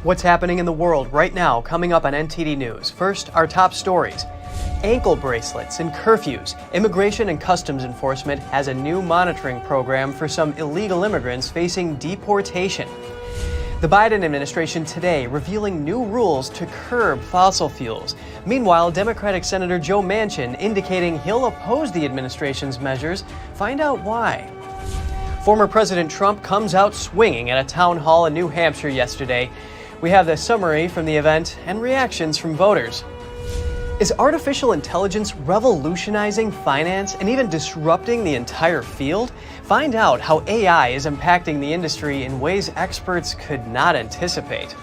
What's happening in the world right now, coming up on NTD News. First, our top stories. Ankle bracelets and curfews. Immigration and Customs Enforcement has a new monitoring program for some illegal immigrants facing deportation. The Biden administration today revealing new rules to curb fossil fuels. Meanwhile, Democratic Senator Joe Manchin indicating he'll oppose the administration's measures. Find out why. Former President Trump comes out swinging at a town hall in New Hampshire yesterday. We have the summary from the event and reactions from voters. Is artificial intelligence revolutionizing finance and even disrupting the entire field? Find out how AI is impacting the industry in ways experts could not anticipate.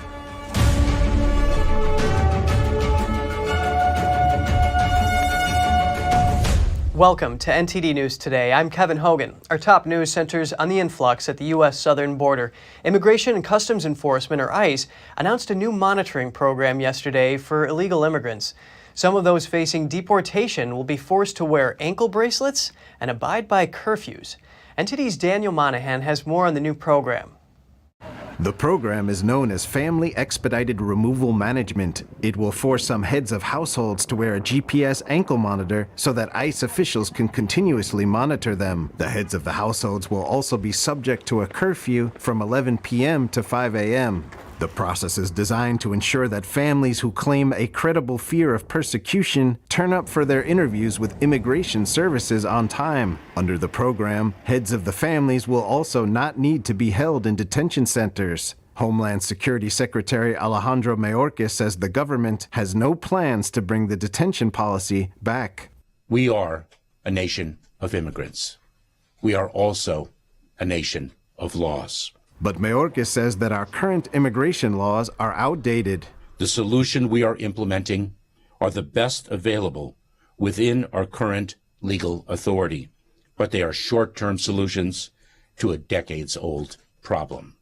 Welcome to NTD News Today. I'm Kevin Hogan. Our top news centers on the influx at the U.S. southern border. Immigration and Customs Enforcement, or ICE, announced a new monitoring program yesterday for illegal immigrants. Some of those facing deportation will be forced to wear ankle bracelets and abide by curfews. NTD's Daniel Monahan has more on the new program. The program is known as Family Expedited Removal Management. It will force some heads of households to wear a GPS ankle monitor so that ICE officials can continuously monitor them. The heads of the households will also be subject to a curfew from 11 p.m. to 5 a.m. The process is designed to ensure that families who claim a credible fear of persecution turn up for their interviews with immigration services on time. Under the program, heads of the families will also not need to be held in detention centers. Homeland Security Secretary Alejandro Mayorkas says the government has no plans to bring the detention policy back. We are a nation of immigrants. We are also a nation of laws. But Mayorkas says that our current immigration laws are outdated. The solution we are implementing are the best available within our current legal authority, but they are short-term solutions to a decades-old problem.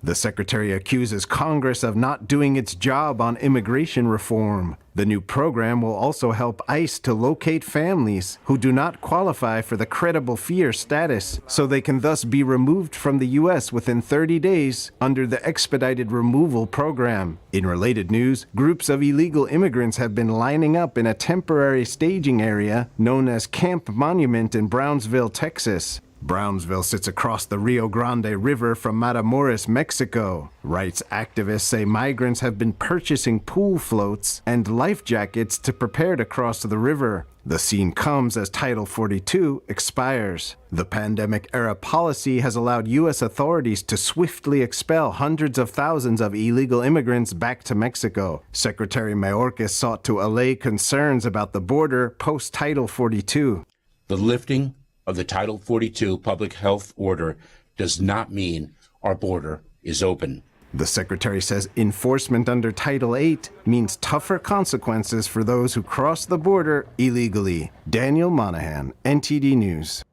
The secretary accuses Congress of not doing its job on immigration reform. The new program will also help ICE to locate families who do not qualify for the credible fear status, so they can thus be removed from the U.S. within 30 days under the Expedited Removal Program. In related news, groups of illegal immigrants have been lining up in a temporary staging area known as Camp Monument in Brownsville, Texas. Brownsville sits across the Rio Grande River from Matamoros, Mexico. Rights activists say migrants have been purchasing pool floats and life jackets to prepare to cross the river. The scene comes as Title 42 expires. The pandemic-era policy has allowed U.S. authorities to swiftly expel hundreds of thousands of illegal immigrants back to Mexico. Secretary Mayorkas sought to allay concerns about the border post-Title 42. The lifting of the Title 42 public health order does not mean our border is open. The secretary says enforcement under Title 8 means tougher consequences for those who cross the border illegally. Daniel Monahan, NTD News.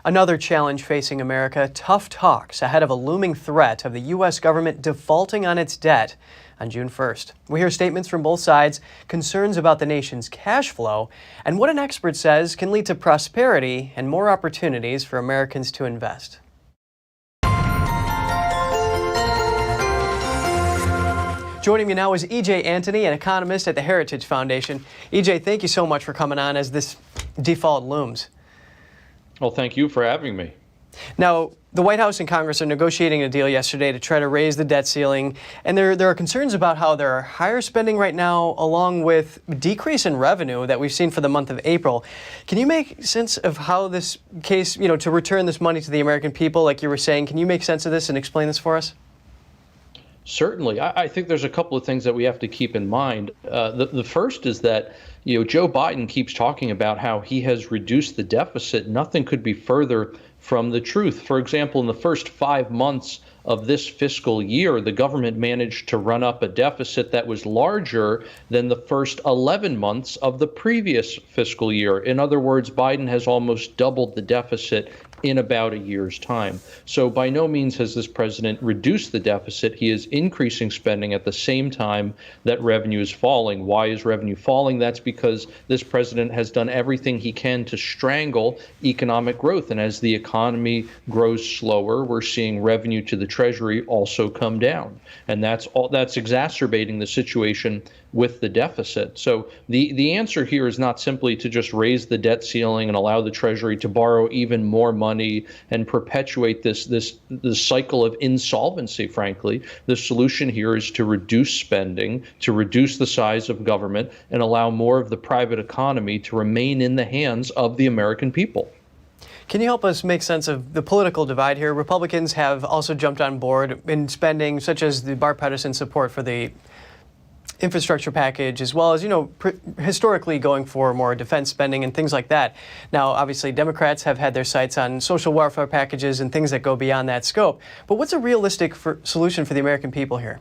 Another challenge facing America, tough talks ahead of a looming threat of the U.S. government defaulting on its debt on June 1st. We hear statements from both sides, concerns about the nation's cash flow, and what an expert says can lead to prosperity and more opportunities for Americans to invest. Joining me now is E.J. Antony, an economist at the Heritage Foundation. E.J., thank you so much for coming on as this default looms. Well, thank you for having me. Now, the White House and Congress are negotiating a deal yesterday to try to raise the debt ceiling, and there are concerns about how there are higher spending right now along with decrease in revenue that we've seen for the month of April. Can you make sense of how this case, to return this money to the American people, like you were saying, can you make sense of this and explain this for us? Certainly. I think there's a couple of things that we have to keep in mind. The first is that Joe Biden keeps talking about how he has reduced the deficit. Nothing could be further from the truth. For example, in the first 5 months of this fiscal year, the government managed to run up a deficit that was larger than the first 11 months of the previous fiscal year. In other words, Biden has almost doubled the deficit in about a year's time. So by no means has this president reduced the deficit. He is increasing spending at the same time that revenue is falling. Why is revenue falling? That's because this president has done everything he can to strangle economic growth. And as the economy grows slower, we're seeing revenue to the Treasury also come down. And that's exacerbating the situation with the deficit. So the answer here is not simply to just raise the debt ceiling and allow the Treasury to borrow even more money and perpetuate this cycle of insolvency, frankly. The solution here is to reduce spending, to reduce the size of government, and allow more of the private economy to remain in the hands of the American people. Can you help us make sense of the political divide here? Republicans have also jumped on board in spending, such as the bipartisan support for the infrastructure package, as well as, historically going for more defense spending and things like that. Now, obviously, Democrats have had their sights on social welfare packages and things that go beyond that scope. But what's a realistic solution for the American people here?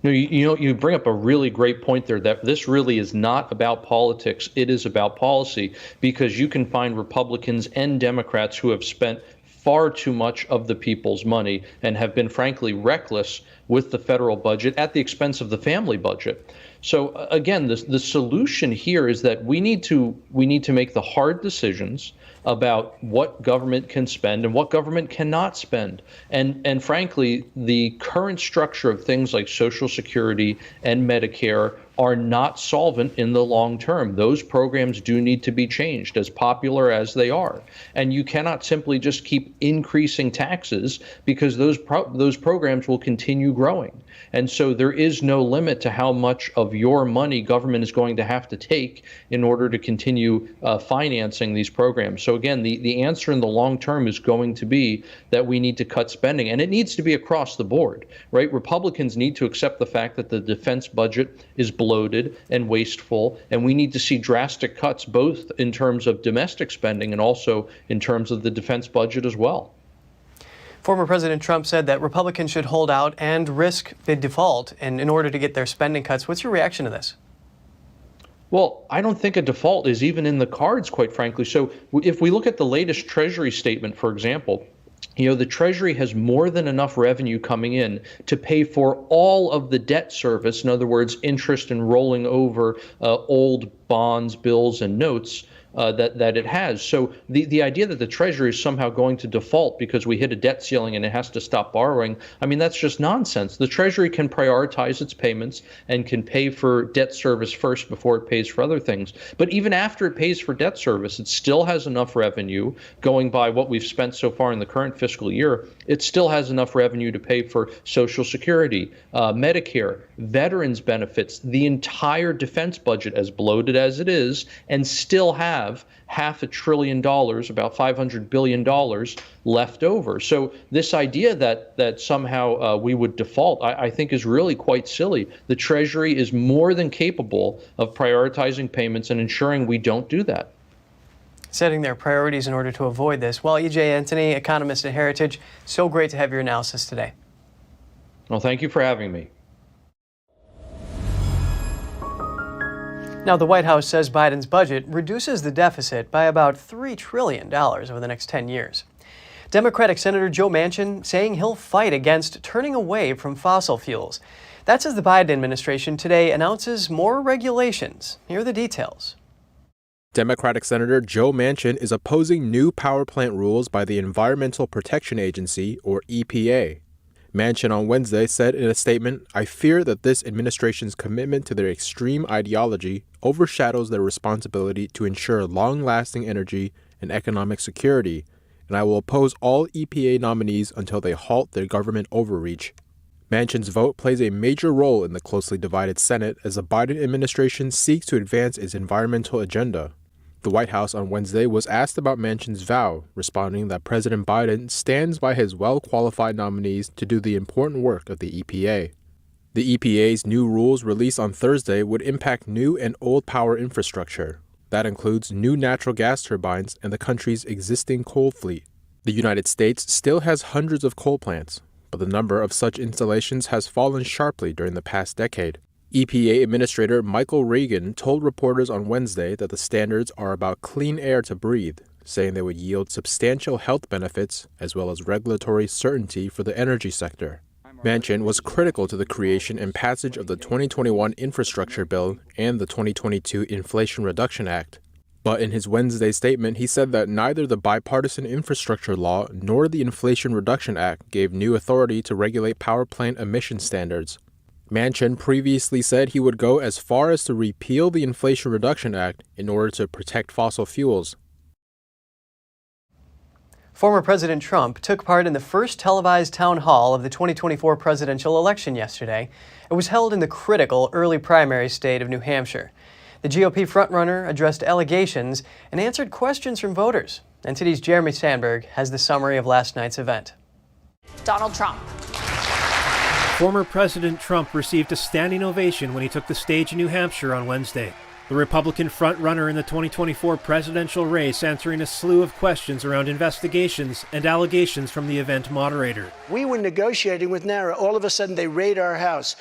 You bring up a really great point there, that this really is not about politics. It is about policy, because you can find Republicans and Democrats who have spent far too much of the people's money and have been, frankly, reckless with the federal budget at the expense of the family budget. So again, the solution here is that we need to make the hard decisions about what government can spend and what government cannot spend. And frankly, the current structure of things like Social Security and Medicare are not solvent in the long term. Those programs do need to be changed, as popular as they are. And you cannot simply just keep increasing taxes, because those programs will continue growing. And so there is no limit to how much of your money government is going to have to take in order to continue financing these programs. So again, the answer in the long term is going to be that we need to cut spending, and it needs to be across the board, right? Republicans need to accept the fact that the defense budget is bloated and wasteful, and we need to see drastic cuts both in terms of domestic spending and also in terms of the defense budget as well. Former President Trump said that Republicans should hold out and risk the default in order to get their spending cuts. What's your reaction to this? Well, I don't think a default is even in the cards, quite frankly. So if we look at the latest Treasury statement, for example, the Treasury has more than enough revenue coming in to pay for all of the debt service, in other words, interest and rolling over old bonds, bills, and notes that it has. So the idea that the Treasury is somehow going to default because we hit a debt ceiling and it has to stop borrowing, I mean, that's just nonsense. The Treasury can prioritize its payments and can pay for debt service first before it pays for other things. But even after it pays for debt service, it still has enough revenue, going by what we've spent so far in the current fiscal year. It still has enough revenue to pay for Social Security, Medicare, veterans benefits, the entire defense budget, as bloated as it is, and still have $500 billion, about $500 billion left over. So this idea that somehow we would default, I think is really quite silly. The Treasury is more than capable of prioritizing payments and ensuring we don't do that. Setting their priorities in order to avoid this. Well, E.J. Antony, economist at Heritage, so great to have your analysis today. Well, thank you for having me. Now, the White House says Biden's budget reduces the deficit by about $3 trillion over the next 10 years. Democratic Senator Joe Manchin saying he'll fight against turning away from fossil fuels. That's as the Biden administration today announces more regulations. Here are the details. Democratic Senator Joe Manchin is opposing new power plant rules by the Environmental Protection Agency, or EPA. Manchin on Wednesday said in a statement, "I fear that this administration's commitment to their extreme ideology overshadows their responsibility to ensure long-lasting energy and economic security, and I will oppose all EPA nominees until they halt their government overreach." Manchin's vote plays a major role in the closely divided Senate as the Biden administration seeks to advance its environmental agenda. The White House on Wednesday was asked about Manchin's vow, responding that President Biden stands by his well-qualified nominees to do the important work of the EPA. The EPA's new rules released on Thursday would impact new and old power infrastructure. That includes new natural gas turbines and the country's existing coal fleet. The United States still has hundreds of coal plants, but the number of such installations has fallen sharply during the past decade. EPA Administrator Michael Regan told reporters on Wednesday that the standards are about clean air to breathe, saying they would yield substantial health benefits as well as regulatory certainty for the energy sector. Manchin was critical to the creation and passage of the 2021 Infrastructure Bill and the 2022 Inflation Reduction Act. But in his Wednesday statement, he said that neither the bipartisan infrastructure law nor the Inflation Reduction Act gave new authority to regulate power plant emission standards. Manchin previously said he would go as far as to repeal the Inflation Reduction Act in order to protect fossil fuels. Former President Trump took part in the first televised town hall of the 2024 presidential election yesterday. It was held in the critical early primary state of New Hampshire. The GOP frontrunner addressed allegations and answered questions from voters. NTD's Jeremy Sandberg has the summary of last night's event. Donald Trump. Former President Trump received a standing ovation when he took the stage in New Hampshire on Wednesday. The Republican frontrunner in the 2024 presidential race answering a slew of questions around investigations and allegations from the event moderator. We were negotiating with NARA. All of a sudden, they raid our house.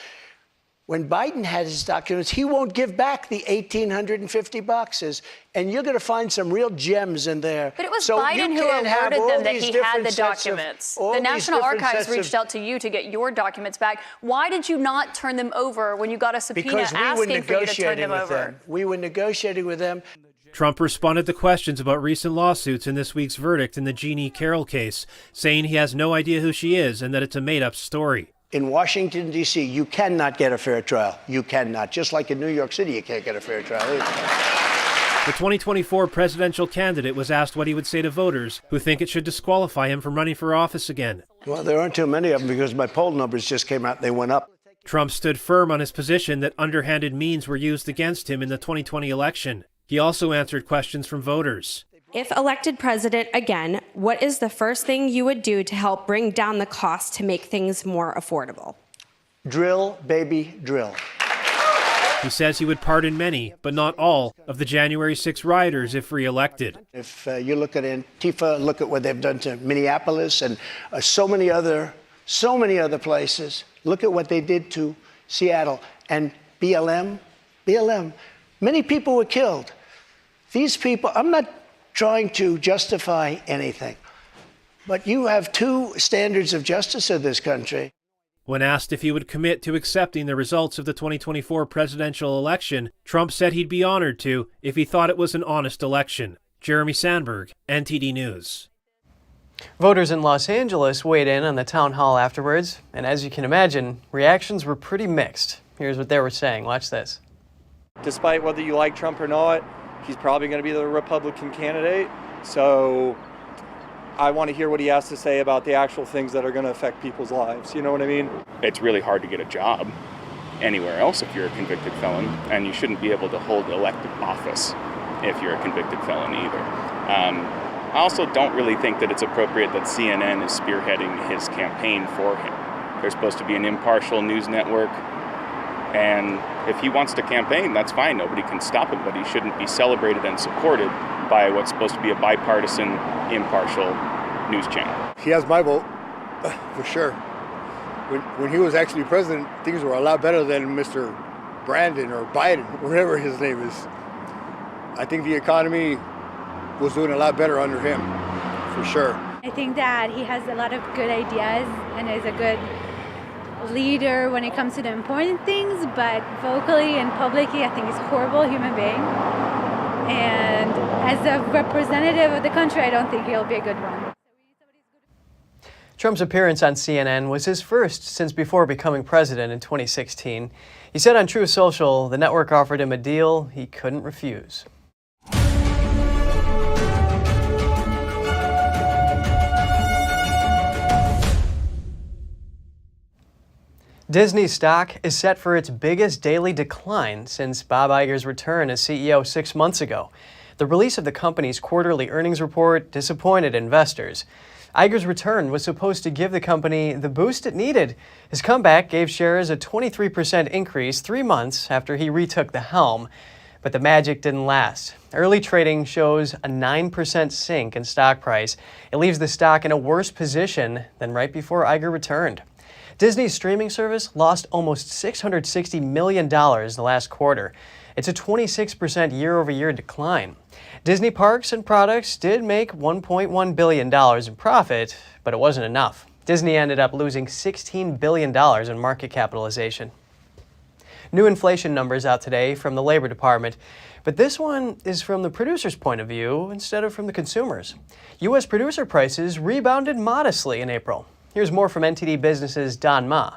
When Biden had his documents, he won't give back the 1,850 boxes. And you're going to find some real gems in there. But it was Biden who alerted them that he had the documents. The National Archives reached out to you to get your documents back. Why did you not turn them over when you got a subpoena asking for you to turn them over? We were negotiating with them. Trump responded to questions about recent lawsuits in this week's verdict in the Jean E. Carroll case, saying he has no idea who she is and that it's a made-up story. In Washington, D.C., you cannot get a fair trial. You cannot. Just like in New York City, you can't get a fair trial either. The 2024 presidential candidate was asked what he would say to voters who think it should disqualify him from running for office again. Well, there aren't too many of them because my poll numbers just came out and they went up. Trump stood firm on his position that underhanded means were used against him in the 2020 election. He also answered questions from voters. If elected president again, what is the first thing you would do to help bring down the cost to make things more affordable? Drill, baby, drill. He says he would pardon many, but not all, of the January 6 rioters if re-elected. If you look at Antifa, look at what they've done to Minneapolis and so many other places. Look at what they did to Seattle and BLM. Many people were killed. These people, I'm not trying to justify anything, but you have two standards of justice in this country. When asked if he would commit to accepting the results of the 2024 presidential election, Trump said he'd be honored to if he thought it was an honest election. Jeremy Sandberg, NTD News. Voters in Los Angeles weighed in on the town hall afterwards, and as you can imagine, reactions were pretty mixed. Here's what they were saying. Watch this. Despite whether you like Trump or not, he's probably going to be the Republican candidate. So I want to hear what he has to say about the actual things that are going to affect people's lives. You know what I mean? It's really hard to get a job anywhere else if you're a convicted felon, and you shouldn't be able to hold elected office if you're a convicted felon either. I also don't really think that it's appropriate that CNN is spearheading his campaign for him. They're supposed to be an impartial news network, and if he wants to campaign, that's fine. Nobody can stop him, but he shouldn't be celebrated and supported by what's supposed to be a bipartisan, impartial news channel. He has my vote, for sure. When he was actually president, things were a lot better than Mr. Brandon or Biden, whatever his name is. I think the economy was doing a lot better under him, for sure. I think that he has a lot of good ideas and is a good leader when it comes to the important things, but vocally and publicly, I think he's a horrible human being. And as a representative of the country, I don't think he'll be a good one. Trump's appearance on CNN was his first since before becoming president in 2016. He said on Truth Social the network offered him a deal he couldn't refuse. Disney stock is set for its biggest daily decline since Bob Iger's return as CEO 6 months ago. The release of the company's quarterly earnings report disappointed investors. Iger's return was supposed to give the company the boost it needed. His comeback gave shares a 23% increase 3 months after he retook the helm. But the magic didn't last. Early trading shows a 9% sink in stock price. It leaves the stock in a worse position than right before Iger returned. Disney's streaming service lost almost $660 million the last quarter. It's a 26% year-over-year decline. Disney parks and products did make $1.1 billion in profit, but it wasn't enough. Disney ended up losing $16 billion in market capitalization. New inflation numbers out today from the Labor Department, but this one is from the producer's point of view instead of from the consumer's. U.S. producer prices rebounded modestly in April. Here's more from NTD Business's Don Ma.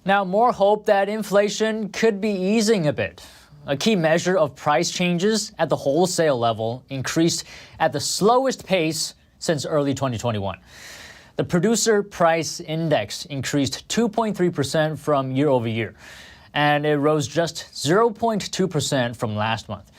Now, more hope that inflation could be easing a bit. A key measure of price changes at the wholesale level increased at the slowest pace since early 2021. The Producer Price Index increased 2.3% from year over year, and it rose just 0.2% from last month.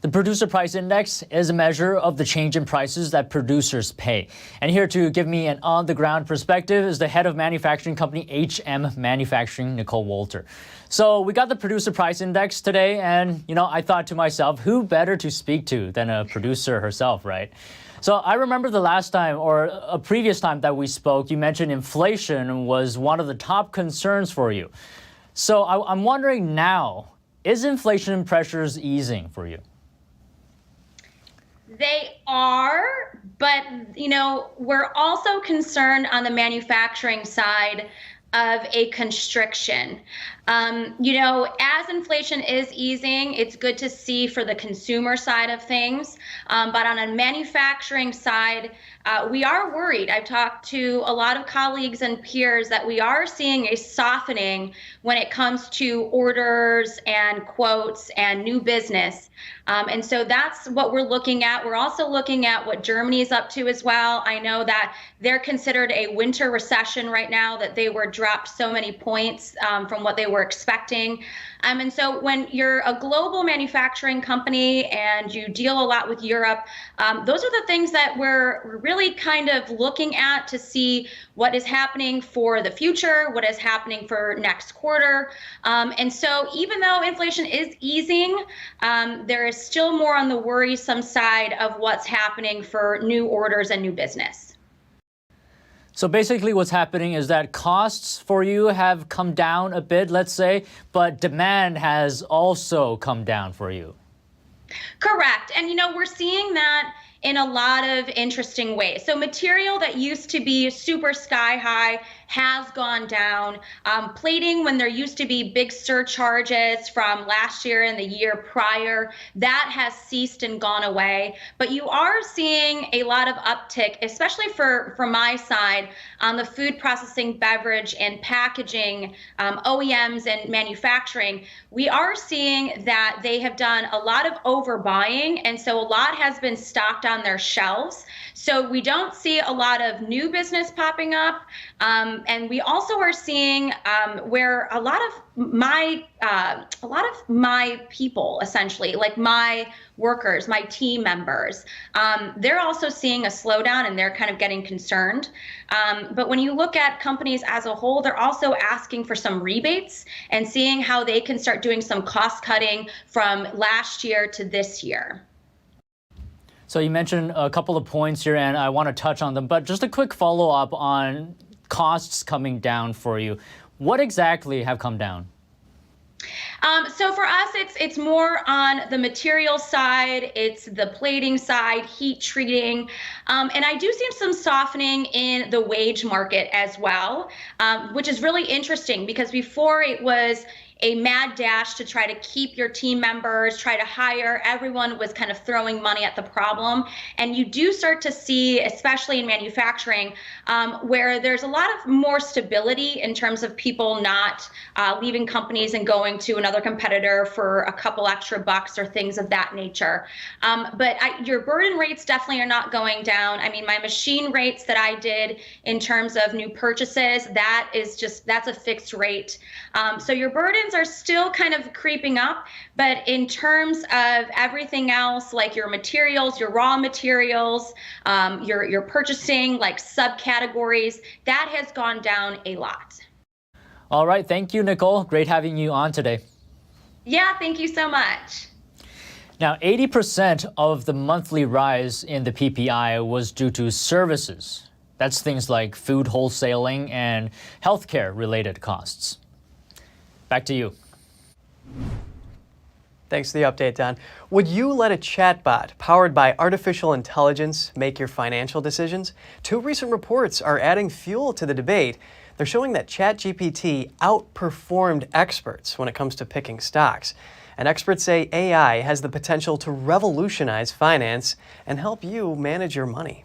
The Producer Price Index is a measure of the change in prices that producers pay. And here to give me an on-the-ground perspective is the head of manufacturing company HM Manufacturing, Nicole Walter. So we got the Producer Price Index today, and I thought to myself, who better to speak to than a producer herself, right? So I remember the last time, or a previous time that we spoke, you mentioned inflation was one of the top concerns for you. So I'm wondering now, is inflation pressures easing for you? They are, but, we're also concerned on the manufacturing side of a constriction. As inflation is easing, it's good to see for the consumer side of things. But on a manufacturing side, we are worried. I've talked to a lot of colleagues and peers that we are seeing a softening when it comes to orders and quotes and new business. And so that's what we're looking at. We're also looking at what Germany is up to as well. I know that they're considered a winter recession right now, that they were dropped so many points from what they were expecting. And so when you're a global manufacturing company and you deal a lot with Europe, those are the things that we're really kind of looking at to see what is happening for the future, what is happening for next quarter. And so even though inflation is easing, there is still more on the worrisome side of what's happening for new orders and new business. So basically what's happening is that costs for you have come down a bit, let's say, but demand has also come down for you. Correct. And, we're seeing that in a lot of interesting ways. So material that used to be super sky high has gone down. Plating, when there used to be big surcharges from last year and the year prior, that has ceased and gone away. But you are seeing a lot of uptick, especially for my side, on the food processing, beverage, and packaging, OEMs and manufacturing. We are seeing that they have done a lot of overbuying, and so a lot has been stocked on their shelves. So we don't see a lot of new business popping up. And we also are seeing where a lot of my people, essentially, like my workers, my team members, they're also seeing a slowdown and they're kind of getting concerned. But when you look at companies as a whole, they're also asking for some rebates and seeing how they can start doing some cost cutting from last year to this year. So you mentioned a couple of points here, and I want to touch on them, but just a quick follow-up on costs coming down for you. What exactly have come down? So for us, it's more on the material side, it's the plating side, heat treating, and I do see some softening in the wage market as well, which is really interesting because before it was a mad dash to try to keep your team members, try to hire. Everyone was kind of throwing money at the problem. And you do start to see, especially in manufacturing, where there's a lot of more stability in terms of people not leaving companies and going to another competitor for a couple extra bucks or things of that nature. But your burden rates definitely are not going down. I mean, my machine rates that I did in terms of new purchases, that's a fixed rate. So your burdens are still kind of creeping up, but in terms of everything else, like your materials, your raw materials, your purchasing, like subcategories, that has gone down a lot. All right. Thank you, Nicole. Great having you on today. Yeah, thank you so much. Now, 80% of the monthly rise in the PPI was due to services. That's things like food wholesaling and healthcare related costs. Back to you. Thanks for the update, Don. Would you let a chatbot powered by artificial intelligence make your financial decisions? Two recent reports are adding fuel to the debate. They're showing that Chat-GPT outperformed experts when it comes to picking stocks. And experts say AI has the potential to revolutionize finance and help you manage your money.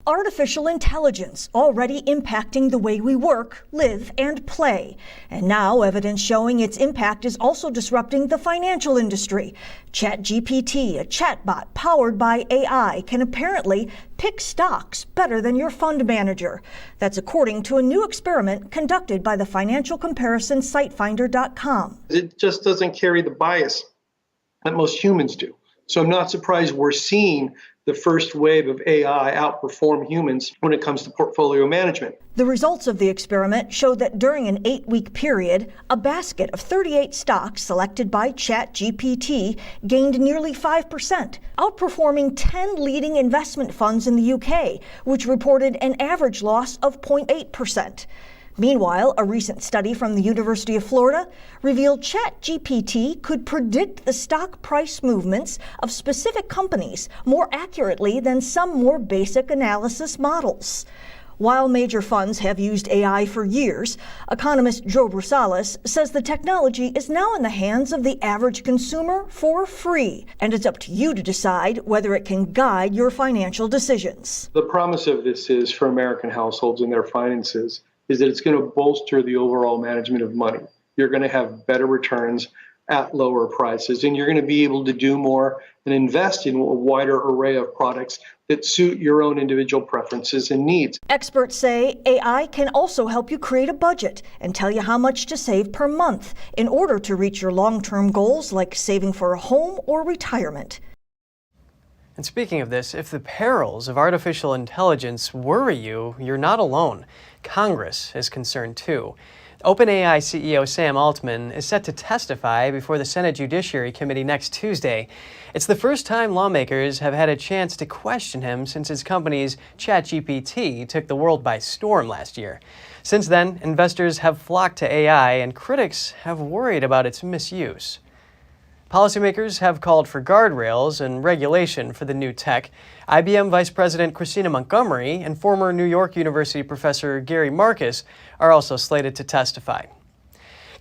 Artificial intelligence already impacting the way we work, live, and play. And now evidence showing its impact is also disrupting the financial industry. Chat-GPT, a chatbot powered by AI, can apparently pick stocks better than your fund manager. That's according to a new experiment conducted by the financial comparison site Finder.com. It just doesn't carry the bias that most humans do. So I'm not surprised we're seeing the first wave of AI outperform humans when it comes to portfolio management. The results of the experiment showed that during an 8-week period, a basket of 38 stocks selected by Chat-GPT gained nearly 5%, outperforming 10 leading investment funds in the UK, which reported an average loss of 0.8%. Meanwhile, a recent study from the University of Florida revealed Chat-GPT could predict the stock price movements of specific companies more accurately than some more basic analysis models. While major funds have used AI for years, economist Joe Brusalis says the technology is now in the hands of the average consumer for free, and it's up to you to decide whether it can guide your financial decisions. The promise of this is for American households and their finances is that it's going to bolster the overall management of money. You're going to have better returns at lower prices, and you're going to be able to do more and invest in a wider array of products that suit your own individual preferences and needs. Experts say AI can also help you create a budget and tell you how much to save per month in order to reach your long-term goals like saving for a home or retirement. And speaking of this, if the perils of artificial intelligence worry you, you're not alone. Congress is concerned too. OpenAI CEO Sam Altman is set to testify before the Senate Judiciary Committee next Tuesday. It's the first time lawmakers have had a chance to question him since his company's Chat-GPT took the world by storm last year. Since then, investors have flocked to AI and critics have worried about its misuse. Policymakers have called for guardrails and regulation for the new tech. IBM Vice President Christina Montgomery and former New York University professor Gary Marcus are also slated to testify.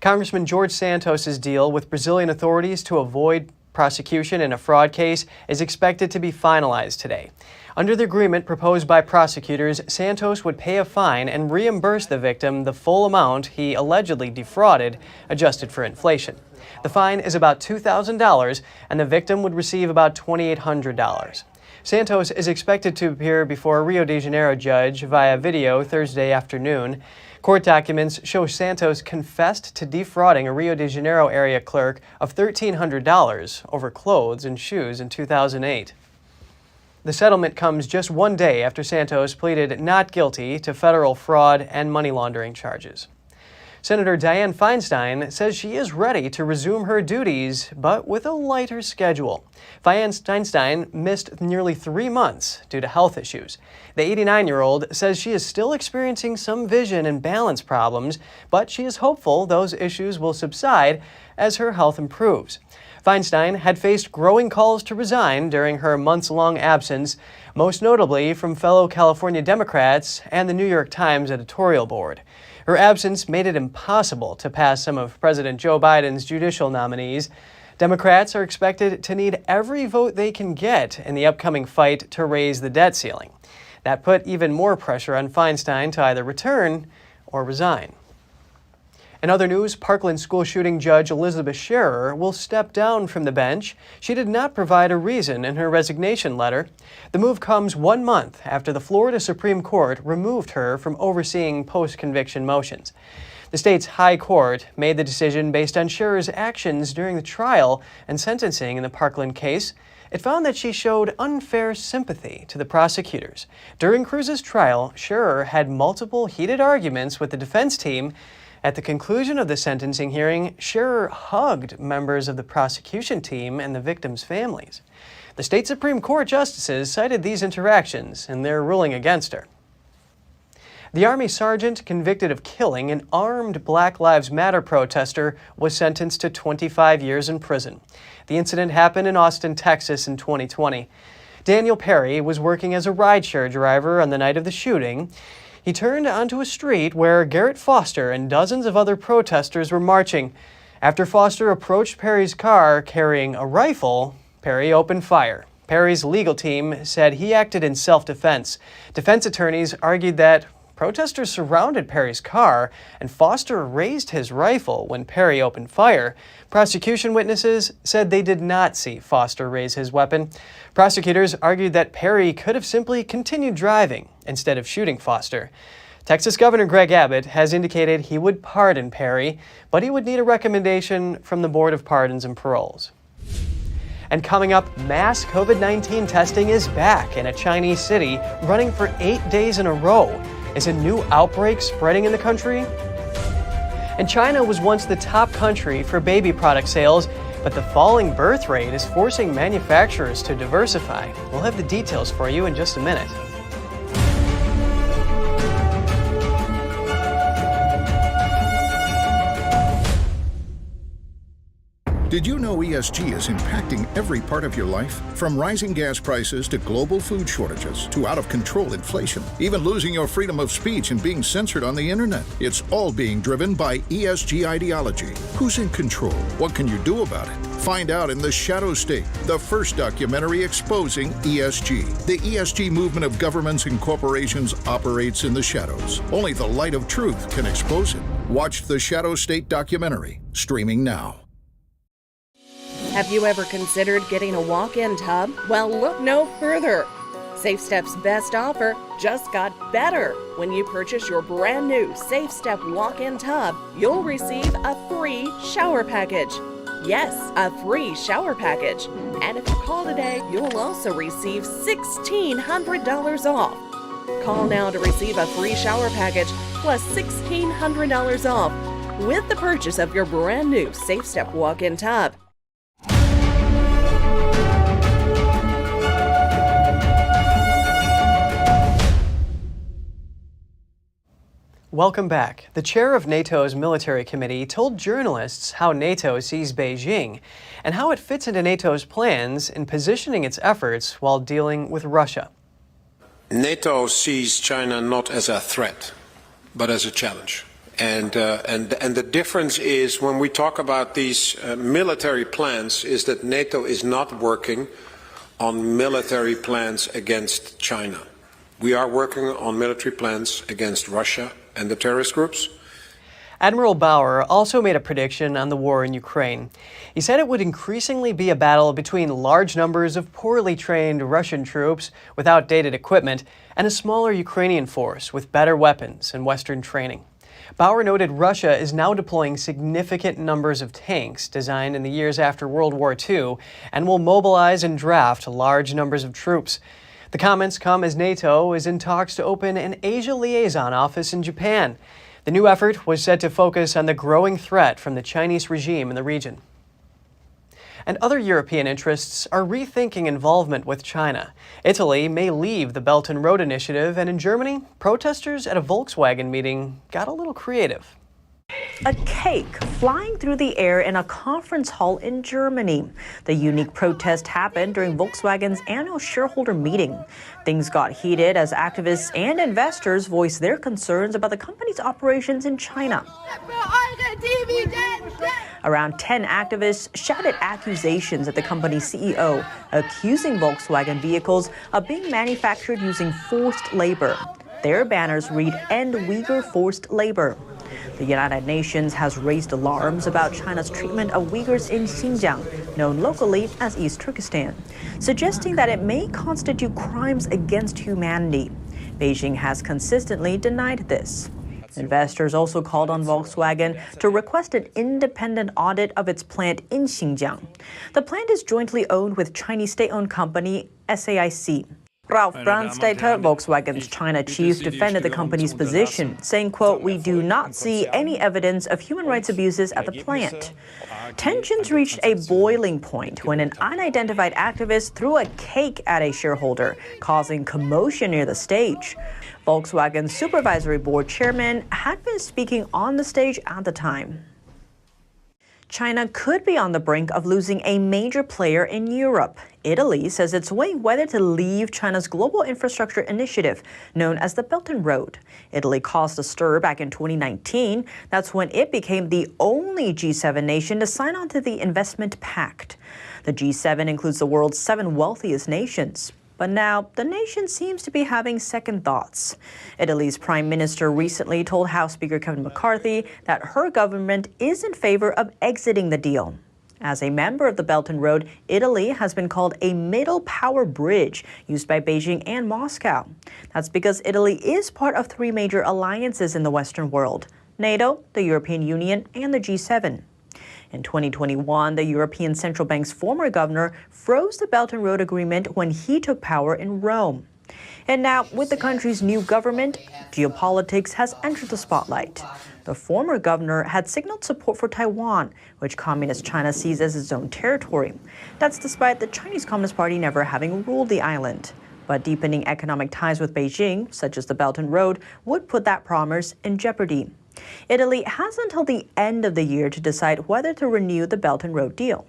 Congressman George Santos' deal with Brazilian authorities to avoid prosecution in a fraud case is expected to be finalized today. Under the agreement proposed by prosecutors, Santos would pay a fine and reimburse the victim the full amount he allegedly defrauded, adjusted for inflation. The fine is about $2,000, and the victim would receive about $2,800. Santos is expected to appear before a Rio de Janeiro judge via video Thursday afternoon. Court documents show Santos confessed to defrauding a Rio de Janeiro area clerk of $1,300 over clothes and shoes in 2008. The settlement comes just one day after Santos pleaded not guilty to federal fraud and money laundering charges. Senator Dianne Feinstein says she is ready to resume her duties, but with a lighter schedule. Feinstein missed nearly 3 months due to health issues. The 89-year-old says she is still experiencing some vision and balance problems, but she is hopeful those issues will subside as her health improves. Feinstein had faced growing calls to resign during her months-long absence, most notably from fellow California Democrats and the New York Times editorial board. Her absence made it impossible to pass some of President Joe Biden's judicial nominees. Democrats are expected to need every vote they can get in the upcoming fight to raise the debt ceiling. That put even more pressure on Feinstein to either return or resign. In other news, Parkland school shooting judge Elizabeth Scherer will step down from the bench. She did not provide a reason in her resignation letter. The move comes 1 month after the Florida Supreme Court removed her from overseeing post-conviction motions. The state's high court made the decision based on Scherer's actions during the trial and sentencing in the Parkland case. It found that she showed unfair sympathy to the prosecutors. During Cruz's trial, Scherer had multiple heated arguments with the defense team. At the conclusion of the sentencing hearing, Scherer hugged members of the prosecution team and the victims' families. The state Supreme Court justices cited these interactions in their ruling against her. The Army sergeant convicted of killing an armed Black Lives Matter protester was sentenced to 25 years in prison. The incident happened in Austin, Texas in 2020. Daniel Perry was working as a rideshare driver on the night of the shooting. He turned onto a street where Garrett Foster and dozens of other protesters were marching. After Foster approached Perry's car carrying a rifle, Perry opened fire. Perry's legal team said he acted in self-defense. Defense attorneys argued that protesters surrounded Perry's car and Foster raised his rifle when Perry opened fire. Prosecution witnesses said they did not see Foster raise his weapon. Prosecutors argued that Perry could have simply continued driving instead of shooting Foster. Texas Governor Greg Abbott has indicated he would pardon Perry, but he would need a recommendation from the Board of Pardons and Paroles. And coming up, mass COVID-19 testing is back in a Chinese city, running for 8 days in a row. Is a new outbreak spreading in the country? And China was once the top country for baby product sales, but the falling birth rate is forcing manufacturers to diversify. We'll have the details for you in just a minute. Did you know ESG is impacting every part of your life? From rising gas prices to global food shortages to out-of-control inflation, even losing your freedom of speech and being censored on the internet. It's all being driven by ESG ideology. Who's in control? What can you do about it? Find out in The Shadow State, the first documentary exposing ESG. The ESG movement of governments and corporations operates in the shadows. Only the light of truth can expose it. Watch The Shadow State documentary, streaming now. Have you ever considered getting a walk-in tub? Well, look no further. Safe Step's best offer just got better. When you purchase your brand new Safe Step walk-in tub, you'll receive a free shower package. Yes, a free shower package. And if you call today, you'll also receive $1,600 off. Call now to receive a free shower package plus $1,600 off with the purchase of your brand new Safe Step walk-in tub. Welcome back. The chair of NATO's military committee told journalists how NATO sees Beijing and how it fits into NATO's plans in positioning its efforts while dealing with Russia. NATO sees China not as a threat, but as a challenge. And the difference is when we talk about these military plans is that NATO is not working on military plans against China. We are working on military plans against Russia and the terrorist groups. Admiral Bauer also made a prediction on the war in Ukraine. He said it would increasingly be a battle between large numbers of poorly trained Russian troops with outdated equipment and a smaller Ukrainian force with better weapons and Western training. Bauer noted Russia is now deploying significant numbers of tanks designed in the years after World War II and will mobilize and draft large numbers of troops. The comments come as NATO is in talks to open an Asia liaison office in Japan. The new effort was set to focus on the growing threat from the Chinese regime in the region. And other European interests are rethinking involvement with China. Italy may leave the Belt and Road Initiative, and in Germany, protesters at a Volkswagen meeting got a little creative. A cake flying through the air in a conference hall in Germany. The unique protest happened during Volkswagen's annual shareholder meeting. Things got heated as activists and investors voiced their concerns about the company's operations in China. Around 10 activists shouted accusations at the company's CEO, accusing Volkswagen vehicles of being manufactured using forced labor. Their banners read, "End Uyghur Forced Labor." The United Nations has raised alarms about China's treatment of Uyghurs in Xinjiang, known locally as East Turkestan, suggesting that it may constitute crimes against humanity. Beijing has consistently denied this. Investors also called on Volkswagen to request an independent audit of its plant in Xinjiang. The plant is jointly owned with Chinese state-owned company SAIC. Ralph Brandstater, Volkswagen's China chief, defended the company's position, saying, quote, "We do not see any evidence of human rights abuses at the plant." Tensions reached a boiling point when an unidentified activist threw a cake at a shareholder, causing commotion near the stage. Volkswagen's supervisory board chairman had been speaking on the stage at the time. China could be on the brink of losing a major player in Europe. Italy says it's weighing whether to leave China's global infrastructure initiative, known as the Belt and Road. Italy caused a stir back in 2019. That's when it became the only G7 nation to sign on to the investment pact. The G7 includes the world's 7 wealthiest nations. But now, the nation seems to be having second thoughts. Italy's prime minister recently told House Speaker Kevin McCarthy that her government is in favor of exiting the deal. As a member of the Belt and Road, Italy has been called a middle power bridge used by Beijing and Moscow. That's because Italy is part of 3 major alliances in the Western world: NATO, the European Union, and the G7. In 2021, the European Central Bank's former governor froze the Belt and Road Agreement when he took power in Rome. And now, with the country's new government, geopolitics has entered the spotlight. The former governor had signaled support for Taiwan, which Communist China sees as its own territory. That's despite the Chinese Communist Party never having ruled the island. But deepening economic ties with Beijing, such as the Belt and Road, would put that promise in jeopardy. Italy has until the end of the year to decide whether to renew the Belt and Road deal.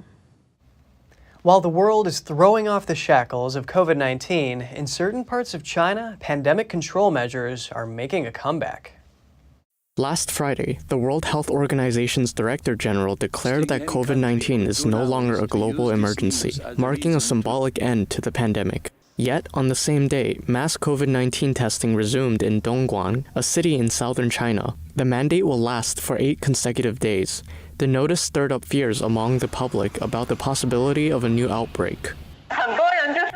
While the world is throwing off the shackles of COVID-19, in certain parts of China, pandemic control measures are making a comeback. Last Friday, the World Health Organization's Director General declared that COVID-19 is no longer a global emergency, marking a symbolic end to the pandemic. Yet, on the same day, mass COVID-19 testing resumed in Dongguan, a city in southern China. The mandate will last for 8 consecutive days. The notice stirred up fears among the public about the possibility of a new outbreak.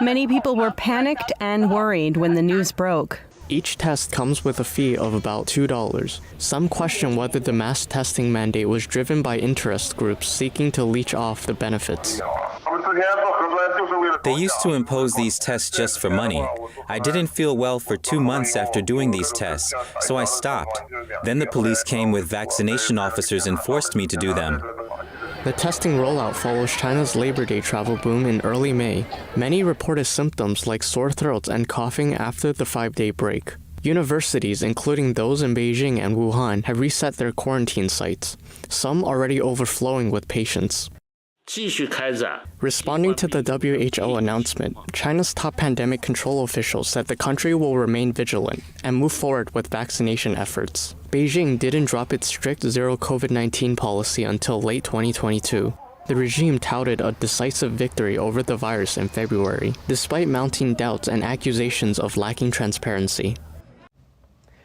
Many people were panicked and worried when the news broke. Each test comes with a fee of about $2. Some question whether the mass testing mandate was driven by interest groups seeking to leech off the benefits. They used to impose these tests just for money. I didn't feel well for 2 months after doing these tests, so I stopped. Then the police came with vaccination officers and forced me to do them. The testing rollout follows China's Labor Day travel boom in early May. Many reported symptoms like sore throats and coughing after the 5-day break. Universities, including those in Beijing and Wuhan, have reset their quarantine sites, some already overflowing with patients. Responding to the WHO announcement, China's top pandemic control officials said the country will remain vigilant and move forward with vaccination efforts. Beijing didn't drop its strict zero COVID-19 policy until late 2022. The regime touted a decisive victory over the virus in February, despite mounting doubts and accusations of lacking transparency.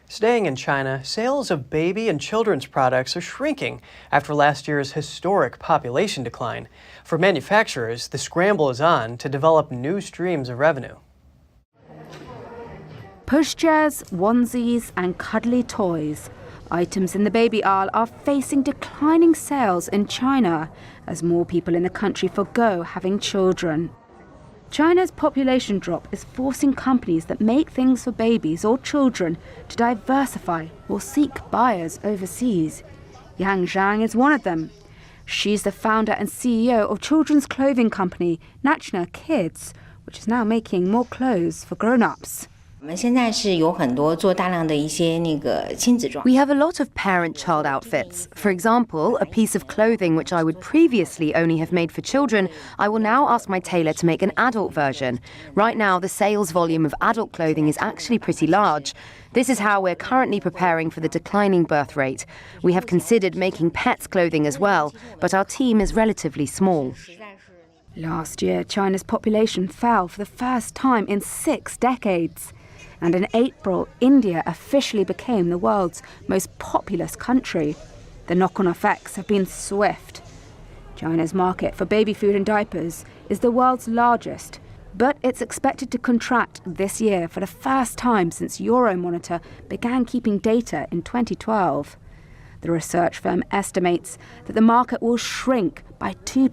Staying in China, sales of baby and children's products are shrinking after last year's historic population decline. For manufacturers, the scramble is on to develop new streams of revenue. Pushchairs, onesies, and cuddly toys. Items in the baby aisle are facing declining sales in China as more people in the country forgo having children. China's population drop is forcing companies that make things for babies or children to diversify or seek buyers overseas. Yang Zhang is one of them. She's the founder and CEO of children's clothing company Nachna Kids, which is now making more clothes for grown-ups. We have a lot of parent-child outfits. For example, a piece of clothing which I would previously only have made for children, I will now ask my tailor to make an adult version. Right now, the sales volume of adult clothing is actually pretty large. This is how we're currently preparing for the declining birth rate. We have considered making pets clothing as well, but our team is relatively small. Last year, China's population fell for the first time in 6 decades. And in April, India officially became the world's most populous country. The knock-on effects have been swift. China's market for baby food and diapers is the world's largest, but it's expected to contract this year for the first time since Euromonitor began keeping data in 2012. The research firm estimates that the market will shrink by 2%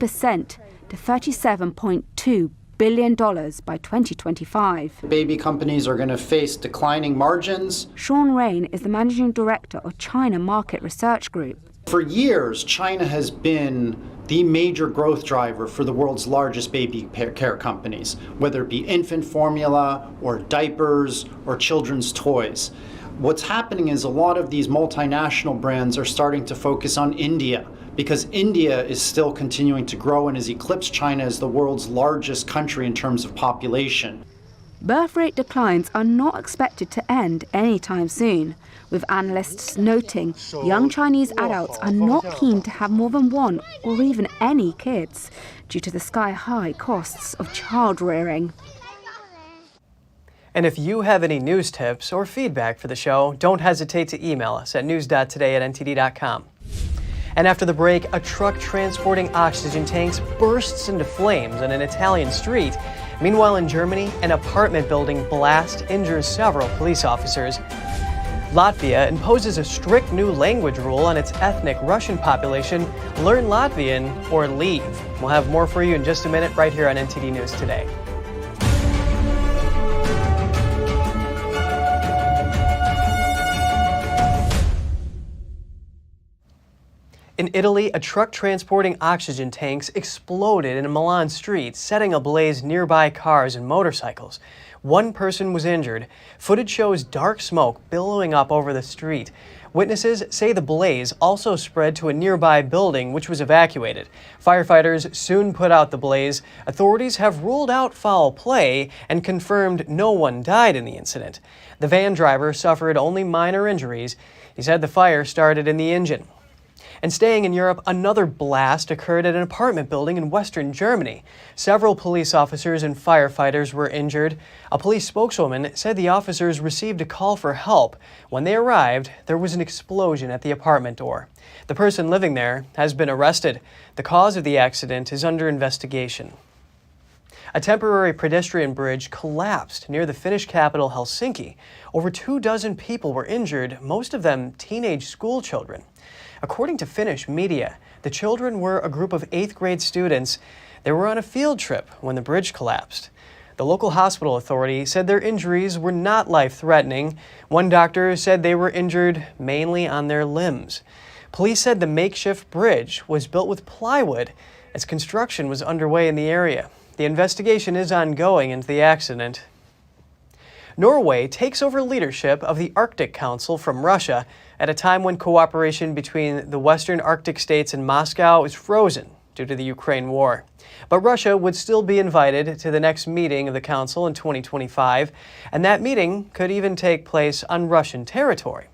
to $37.2 billion by 2025. Baby companies are going to face declining margins. Sean Rain is the managing director of China Market Research Group. For years, China has been the major growth driver for the world's largest baby care companies, whether it be infant formula or diapers or children's toys. What's happening is a lot of these multinational brands are starting to focus on India, because India is still continuing to grow and has eclipsed China as the world's largest country in terms of population. Birth rate declines are not expected to end anytime soon, with analysts noting young Chinese adults are not keen to have more than one or even any kids due to the sky-high costs of child rearing. And if you have any news tips or feedback for the show, don't hesitate to email us at news.today@ntd.com. And after the break, a truck transporting oxygen tanks bursts into flames on an Italian street. Meanwhile, in Germany, an apartment building blast injures several police officers. Latvia imposes a strict new language rule on its ethnic Russian population. Learn Latvian or leave. We'll have more for you in just a minute right here on NTD News Today. In Italy, a truck transporting oxygen tanks exploded in a Milan street, setting ablaze nearby cars and motorcycles. One person was injured. Footage shows dark smoke billowing up over the street. Witnesses say the blaze also spread to a nearby building, which was evacuated. Firefighters soon put out the blaze. Authorities have ruled out foul play and confirmed no one died in the incident. The van driver suffered only minor injuries. He said the fire started in the engine. And staying in Europe, another blast occurred at an apartment building in western Germany. Several police officers and firefighters were injured. A police spokeswoman said the officers received a call for help. When they arrived, there was an explosion at the apartment door. The person living there has been arrested. The cause of the accident is under investigation. A temporary pedestrian bridge collapsed near the Finnish capital, Helsinki. Over 24 people were injured, most of them teenage school children. According to Finnish media, the children were a group of 8th grade students. They were on a field trip when the bridge collapsed. The local hospital authority said their injuries were not life-threatening. One doctor said they were injured mainly on their limbs. Police said the makeshift bridge was built with plywood as construction was underway in the area. The investigation is ongoing into the accident. Norway takes over leadership of the Arctic Council from Russia at a time when cooperation between the Western Arctic states and Moscow is frozen due to the Ukraine war. But Russia would still be invited to the next meeting of the Council in 2025, and that meeting could even take place on Russian territory.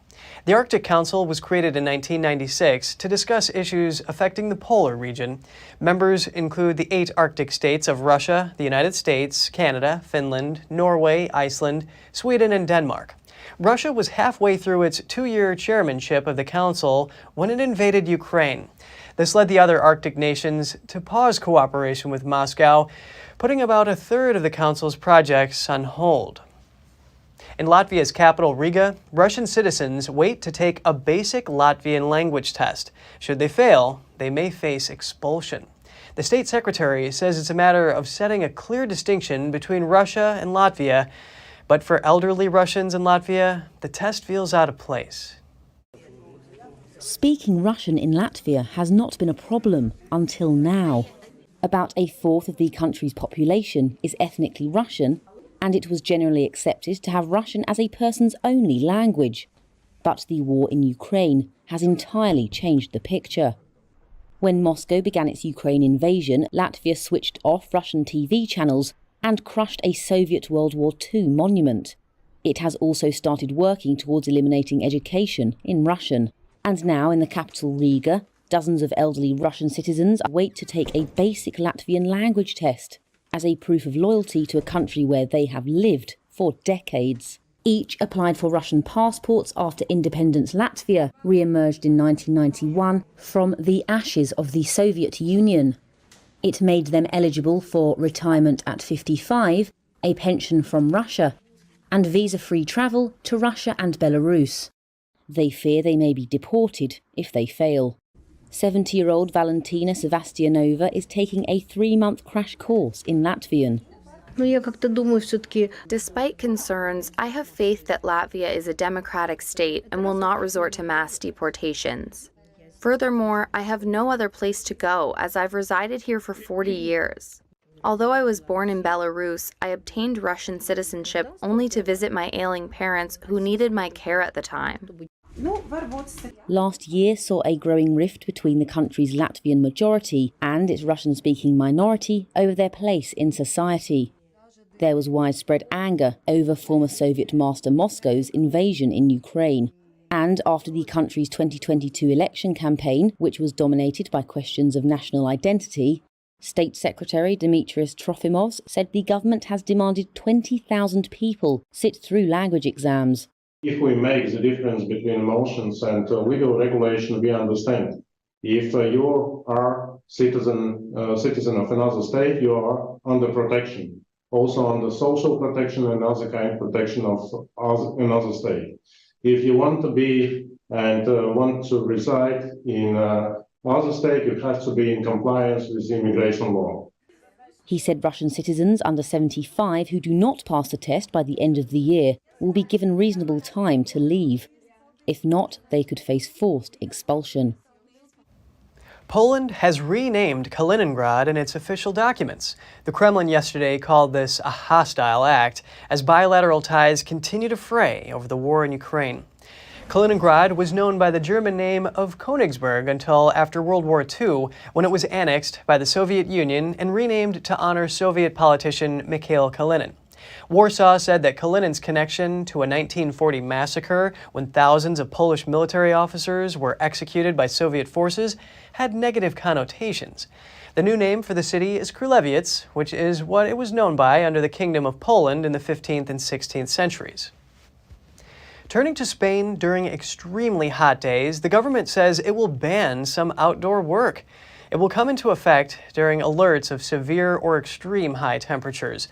The Arctic Council was created in 1996 to discuss issues affecting the polar region. Members include the 8 Arctic states of Russia, the United States, Canada, Finland, Norway, Iceland, Sweden, and Denmark. Russia was halfway through its 2-year chairmanship of the Council when it invaded Ukraine. This led the other Arctic nations to pause cooperation with Moscow, putting about a third of the Council's projects on hold. In Latvia's capital, Riga, Russian citizens wait to take a basic Latvian language test. Should they fail, they may face expulsion. The state secretary says it's a matter of setting a clear distinction between Russia and Latvia, but for elderly Russians in Latvia, the test feels out of place. Speaking Russian in Latvia has not been a problem until now. About a fourth of the country's population is ethnically Russian, and it was generally accepted to have Russian as a person's only language. But the war in Ukraine has entirely changed the picture. When Moscow began its Ukraine invasion, Latvia switched off Russian TV channels and crushed a Soviet World War II monument. It has also started working towards eliminating education in Russian. And now in the capital Riga, dozens of elderly Russian citizens wait to take a basic Latvian language test as a proof of loyalty to a country where they have lived for decades. Each applied for Russian passports after independence Latvia re-emerged in 1991 from the ashes of the Soviet Union. It made them eligible for retirement at 55, a pension from Russia, and visa-free travel to Russia and Belarus. They fear they may be deported if they fail. 70-year-old Valentina Sevastianova is taking a 3-month crash course in Latvian. Despite concerns, I have faith that Latvia is a democratic state and will not resort to mass deportations. Furthermore, I have no other place to go as I've resided here for 40 years. Although I was born in Belarus, I obtained Russian citizenship only to visit my ailing parents who needed my care at the time. Last year saw a growing rift between the country's Latvian majority and its Russian-speaking minority over their place in society. There was widespread anger over former Soviet master Moscow's invasion in Ukraine, and after the country's 2022 election campaign, which was dominated by questions of national identity, State Secretary Dmitris Trofimov said the government has demanded 20,000 people sit through language exams. If we make the difference between emotions and legal regulation, we understand. If you are citizen of another state, you are under protection, also under social protection and other kind of protection of another state. If you want to be and want to reside in other state, you have to be in compliance with immigration law. He said Russian citizens under 75 who do not pass the test by the end of the year will be given reasonable time to leave. If not, they could face forced expulsion. Poland has renamed Kaliningrad in its official documents. The Kremlin yesterday called this a hostile act as bilateral ties continue to fray over the war in Ukraine. Kaliningrad was known by the German name of Königsberg until after World War II, when it was annexed by the Soviet Union and renamed to honor Soviet politician Mikhail Kalinin. Warsaw said that Kalinin's connection to a 1940 massacre when thousands of Polish military officers were executed by Soviet forces had negative connotations. The new name for the city is Królewiec, which is what it was known by under the Kingdom of Poland in the 15th and 16th centuries. Turning to Spain during extremely hot days, the government says it will ban some outdoor work. It will come into effect during alerts of severe or extreme high temperatures.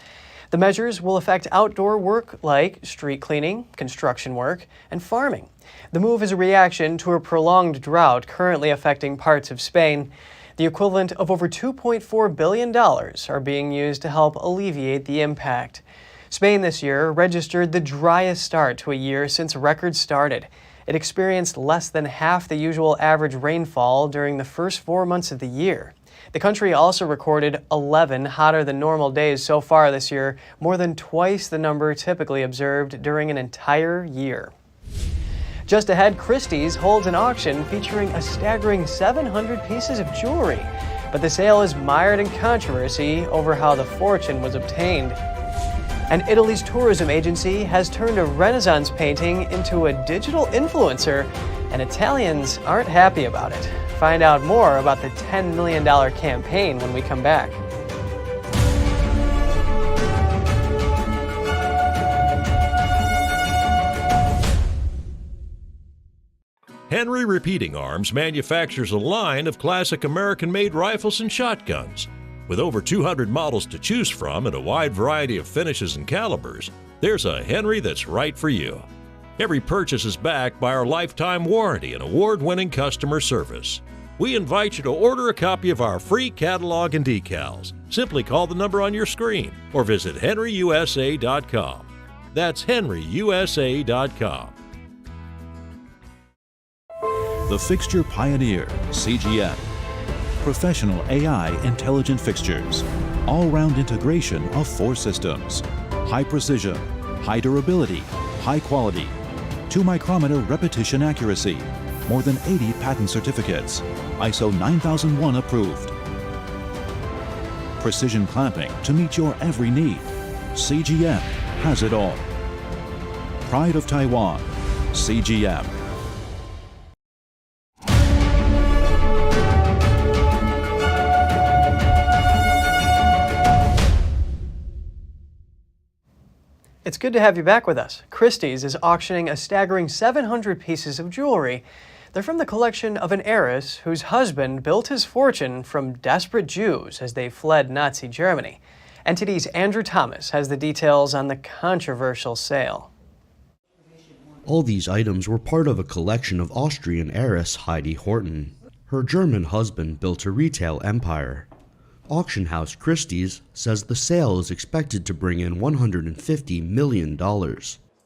The measures will affect outdoor work like street cleaning, construction work, and farming. The move is a reaction to a prolonged drought currently affecting parts of Spain. The equivalent of over $2.4 billion are being used to help alleviate the impact. Spain this year registered the driest start to a year since records started. It experienced less than half the usual average rainfall during the first 4 months of the year. The country also recorded 11 hotter than normal days so far this year, more than twice the number typically observed during an entire year. Just ahead, Christie's holds an auction featuring a staggering 700 pieces of jewelry, but the sale is mired in controversy over how the fortune was obtained. And Italy's tourism agency has turned a Renaissance painting into a digital influencer, and Italians aren't happy about it. Find out more about the $10 million campaign when we come back. Henry Repeating Arms manufactures a line of classic American-made rifles and shotguns. With over 200 models to choose from and a wide variety of finishes and calibers, there's a Henry that's right for you. Every purchase is backed by our lifetime warranty and award-winning customer service. We invite you to order a copy of our free catalog and decals. Simply call the number on your screen or visit henryusa.com. That's henryusa.com. The Fixture Pioneer, CGM. Professional AI intelligent fixtures. All-round integration of 4 systems. High precision, high durability, high quality. 2-micrometer repetition accuracy. More than 80 patent certificates. ISO 9001 approved. Precision clamping to meet your every need. CGM has it all. Pride of Taiwan. CGM. It's good to have you back with us. Christie's is auctioning a staggering 700 pieces of jewelry. They're from the collection of an heiress whose husband built his fortune from desperate Jews as they fled Nazi Germany. NTD's Andrew Thomas has the details on the controversial sale. All these items were part of a collection of Austrian heiress Heidi Horton. Her German husband built a retail empire. Auction house Christie's says the sale is expected to bring in $150 million.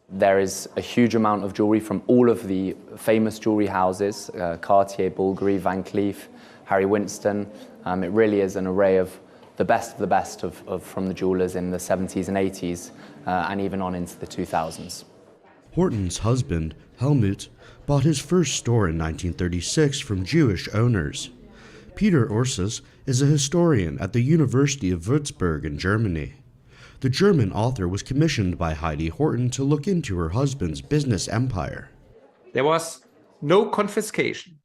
There is a huge amount of jewelry from all of the famous jewelry houses, Cartier, Bulgari, Van Cleef, Harry Winston. It really is an array of the best from the jewelers in the 70s and 80s and even on into the 2000s. Horton's husband, Helmut, bought his first store in 1936 from Jewish owners. Peter Ursus is a historian at the University of Würzburg in Germany. The German author was commissioned by Heidi Horton to look into her husband's business empire. There was no confiscation.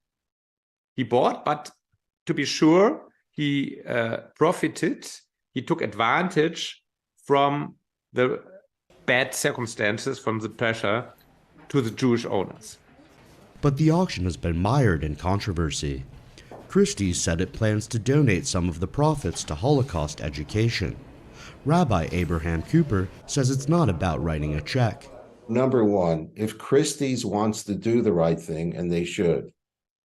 He bought, but to be sure, he profited. He took advantage from the bad circumstances, from the pressure to the Jewish owners. But the auction has been mired in controversy. Christie's said it plans to donate some of the profits to Holocaust education. Rabbi Abraham Cooper says it's not about writing a check. Number one, if Christie's wants to do the right thing, and they should,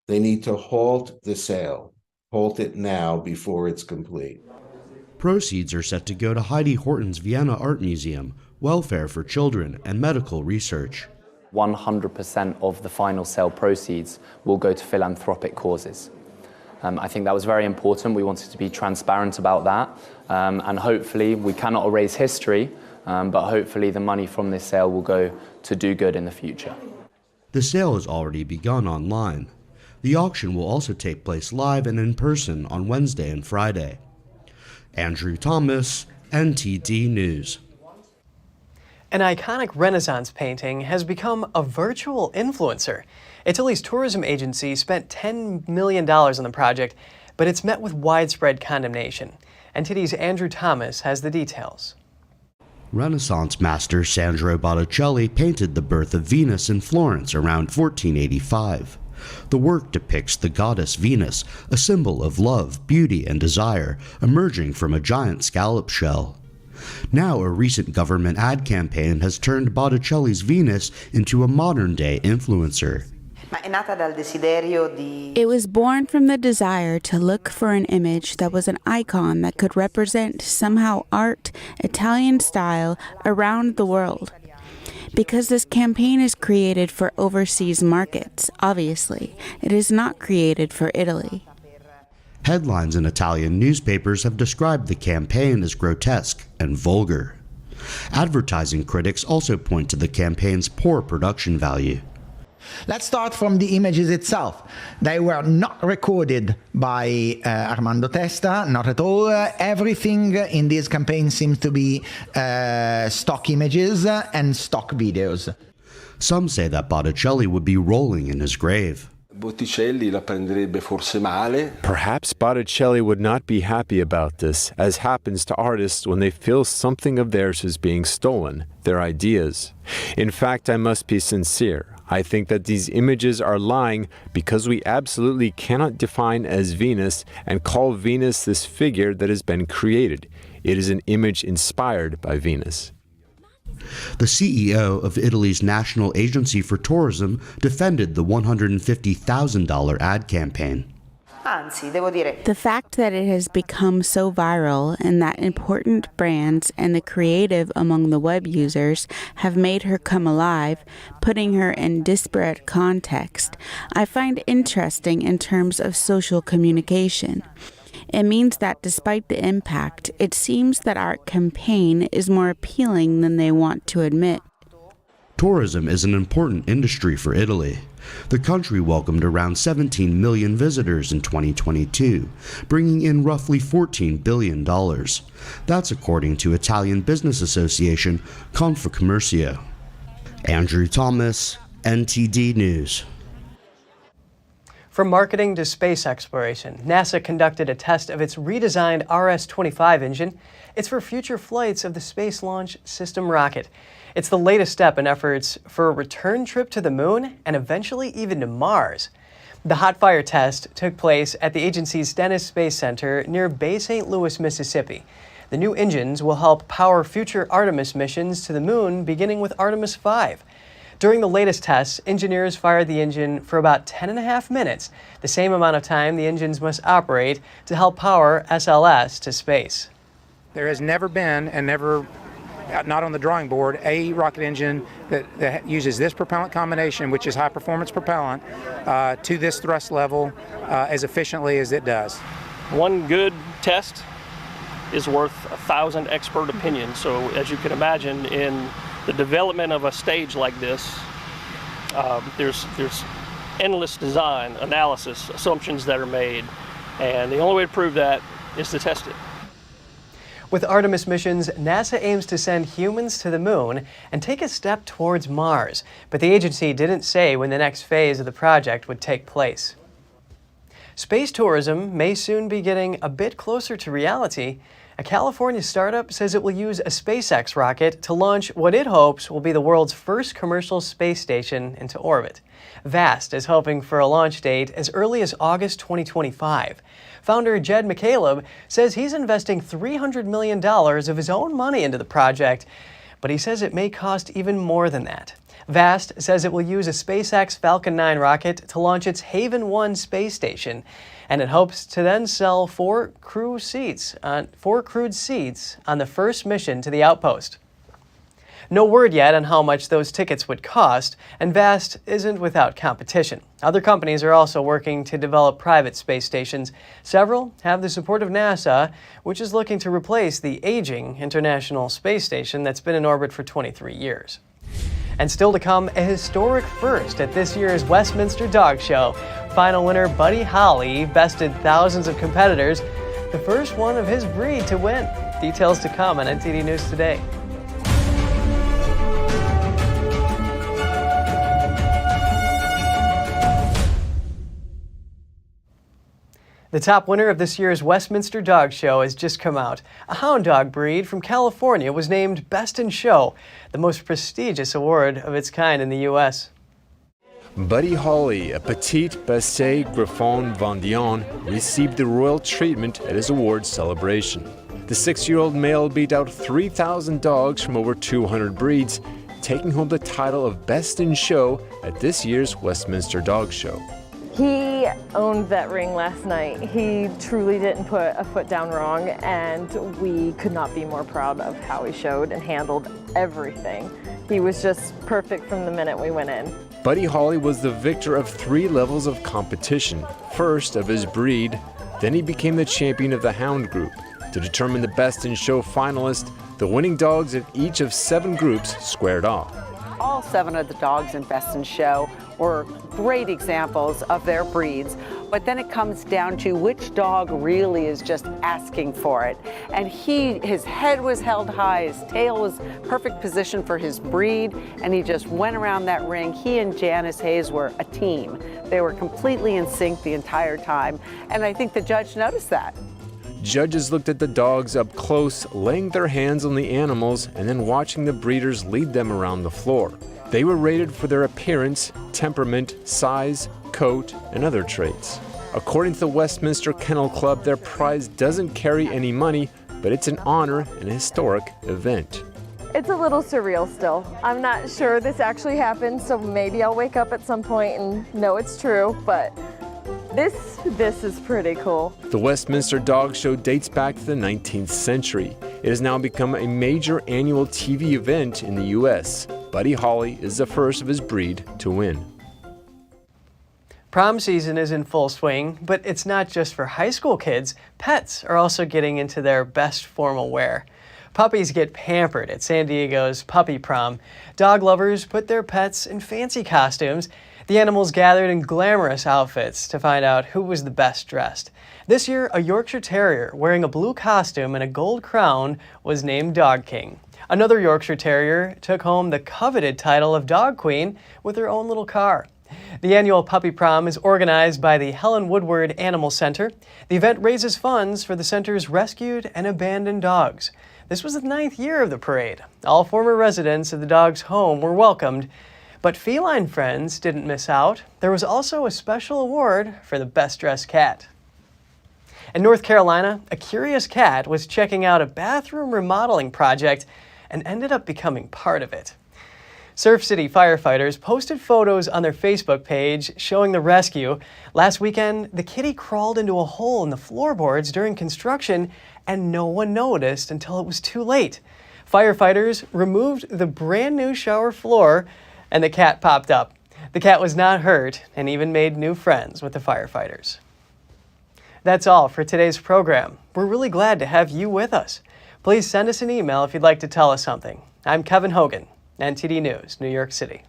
they need to halt the sale. Halt it now before it's complete. Proceeds are set to go to Heidi Horton's Vienna Art Museum, welfare for children, and medical research. 100% of the final sale proceeds will go to philanthropic causes. I think that was very important. We wanted to be transparent about that. And hopefully, we cannot erase history, but hopefully the money from this sale will go to do good in the future. The sale has already begun online. The auction will also take place live and in person on Wednesday and Friday. Andrew Thomas, NTD News. An iconic Renaissance painting has become a virtual influencer. Italy's tourism agency spent $10 million on the project, but it's met with widespread condemnation. NTD's Andrew Thomas has the details. Renaissance master Sandro Botticelli painted the birth of Venus in Florence around 1485. The work depicts the goddess Venus, a symbol of love, beauty, and desire, emerging from a giant scallop shell. Now, a recent government ad campaign has turned Botticelli's Venus into a modern-day influencer. It was born from the desire to look for an image that was an icon that could represent somehow art, Italian style, around the world. Because this campaign is created for overseas markets, obviously, it is not created for Italy. Headlines in Italian newspapers have described the campaign as grotesque and vulgar. Advertising critics also point to the campaign's poor production value. Let's start from the images itself. They were not recorded by Armando Testa, not at all. Everything in this campaign seems to be stock images and stock videos. Some say that Botticelli would be rolling in his grave. Perhaps Botticelli would not be happy about this, as happens to artists when they feel something of theirs is being stolen, their ideas. In fact, I must be sincere. I think that these images are lying because we absolutely cannot define as Venus and call Venus this figure that has been created. It is an image inspired by Venus. The CEO of Italy's National Agency for Tourism defended the $150,000 ad campaign. The fact that it has become so viral and that important brands and the creative among the web users have made her come alive, putting her in disparate context, I find interesting in terms of social communication. It means that despite the impact, it seems that our campaign is more appealing than they want to admit. Tourism is an important industry for Italy. The country welcomed around 17 million visitors in 2022, bringing in roughly $14 billion. That's according to Italian business association Confcommercio. Andrew Thomas, NTD News. From marketing to space exploration, NASA conducted a test of its redesigned RS-25 engine. It's for future flights of the Space Launch System rocket. It's the latest step in efforts for a return trip to the moon and eventually even to Mars. The hot fire test took place at the agency's Stennis Space Center near Bay St. Louis, Mississippi. The new engines will help power future Artemis missions to the moon, beginning with Artemis 5. During the latest tests, engineers fired the engine for about 10.5 minutes, the same amount of time the engines must operate to help power SLS to space. There has never been, and never, not on the drawing board, a rocket engine that uses this propellant combination, which is high performance propellant, to this thrust level as efficiently as it does. One good test is worth 1,000 expert opinions. So as you can imagine, in the development of a stage like this, there's endless design, analysis, assumptions that are made, and the only way to prove that is to test it. With Artemis missions, NASA aims to send humans to the moon and take a step towards Mars, but the agency didn't say when the next phase of the project would take place. Space tourism may soon be getting a bit closer to reality. A California startup says it will use a SpaceX rocket to launch what it hopes will be the world's first commercial space station into orbit. VAST is hoping for a launch date as early as August 2025. Founder Jed McCaleb says he's investing $300 million of his own money into the project, but he says it may cost even more than that. VAST says it will use a SpaceX Falcon 9 rocket to launch its Haven 1 space station, and it hopes to then sell four crewed seats on the first mission to the outpost. No word yet on how much those tickets would cost, and VAST isn't without competition. Other companies are also working to develop private space stations. Several have the support of NASA, which is looking to replace the aging International Space Station that's been in orbit for 23 years. And still to come, a historic first at this year's Westminster Dog Show. Final winner Buddy Holly bested thousands of competitors, the first one of his breed to win. Details to come on NTD News Today. The top winner of this year's Westminster Dog Show has just come out. A hound dog breed from California was named Best in Show, the most prestigious award of its kind in the U.S. Buddy Holly, a petite Basset Griffon Vendéen, received the royal treatment at his awards celebration. The 6-year-old male beat out 3,000 dogs from over 200 breeds, taking home the title of Best in Show at this year's Westminster Dog Show. He owned that ring last night. He truly didn't put a foot down wrong, and we could not be more proud of how he showed and handled everything. He was just perfect from the minute we went in. Buddy Holly was the victor of 3 levels of competition. First of his breed, then he became the champion of the hound group. To determine the Best in Show finalist, the winning dogs of each of 7 groups squared off. All 7 of the dogs in Best in Show were great examples of their breeds, but then it comes down to which dog really is just asking for it. And his head was held high, his tail was perfect position for his breed, and he just went around that ring. He and Janice Hayes were a team. They were completely in sync the entire time, and I think the judge noticed that. Judges looked at the dogs up close, laying their hands on the animals and then watching the breeders lead them around the floor. They were rated for their appearance, temperament, size, coat, and other traits. According to the Westminster Kennel Club, their prize doesn't carry any money, but it's an honor and a historic event. It's a little surreal still. I'm not sure this actually happened, so maybe I'll wake up at some point and know it's true, but this is pretty cool. The Westminster Dog Show dates back to the 19th century. It has now become a major annual TV event in the U.S. Buddy Holly is the first of his breed to win. Prom season is in full swing, but it's not just for high school kids. Pets are also getting into their best formal wear. Puppies get pampered at San Diego's Puppy Prom. Dog lovers put their pets in fancy costumes. The animals gathered in glamorous outfits to find out who was the best dressed. This year, a Yorkshire Terrier wearing a blue costume and a gold crown was named Dog King. Another Yorkshire Terrier took home the coveted title of Dog Queen with her own little car. The annual Puppy Prom is organized by the Helen Woodward Animal Center. The event raises funds for the center's rescued and abandoned dogs. This was the 9th year of the parade. All former residents of the dog's home were welcomed. But feline friends didn't miss out. There was also a special award for the best dressed cat. In North Carolina, a curious cat was checking out a bathroom remodeling project and ended up becoming part of it. Surf City firefighters posted photos on their Facebook page showing the rescue. Last weekend, the kitty crawled into a hole in the floorboards during construction, and no one noticed until it was too late. Firefighters removed the brand new shower floor, and the cat popped up. The cat was not hurt and even made new friends with the firefighters. That's all for today's program. We're really glad to have you with us. Please send us an email if you'd like to tell us something. I'm Kevin Hogan, NTD News, New York City.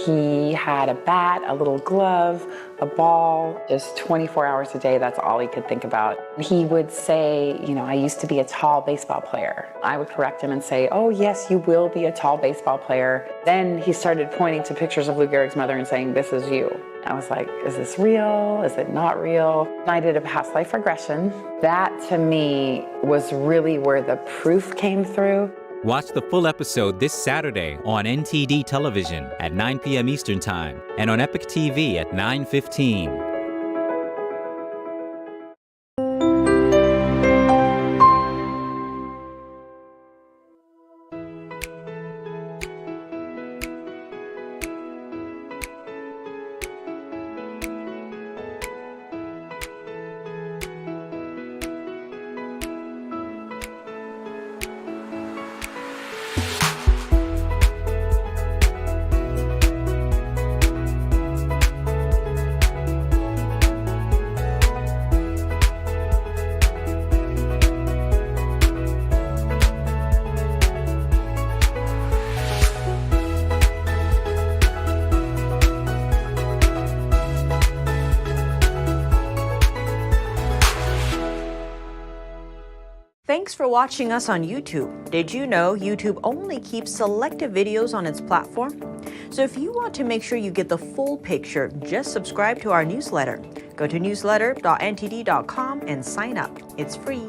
He had a bat, a little glove, a ball, just 24 hours a day. That's all he could think about. He would say, you know, I used to be a tall baseball player. I would correct him and say, oh yes, you will be a tall baseball player. Then he started pointing to pictures of Lou Gehrig's mother and saying, this is you. I was like, is this real? Is it not real? I did a past life regression. That to me was really where the proof came through. Watch the full episode this Saturday on NTD Television at 9 p.m. Eastern Time and on Epic TV at 9:15. Thanks for watching us on YouTube. Did you know YouTube only keeps selected videos on its platform? So if you want to make sure you get the full picture, just subscribe to our newsletter. Go to newsletter.ntd.com and sign up. It's free.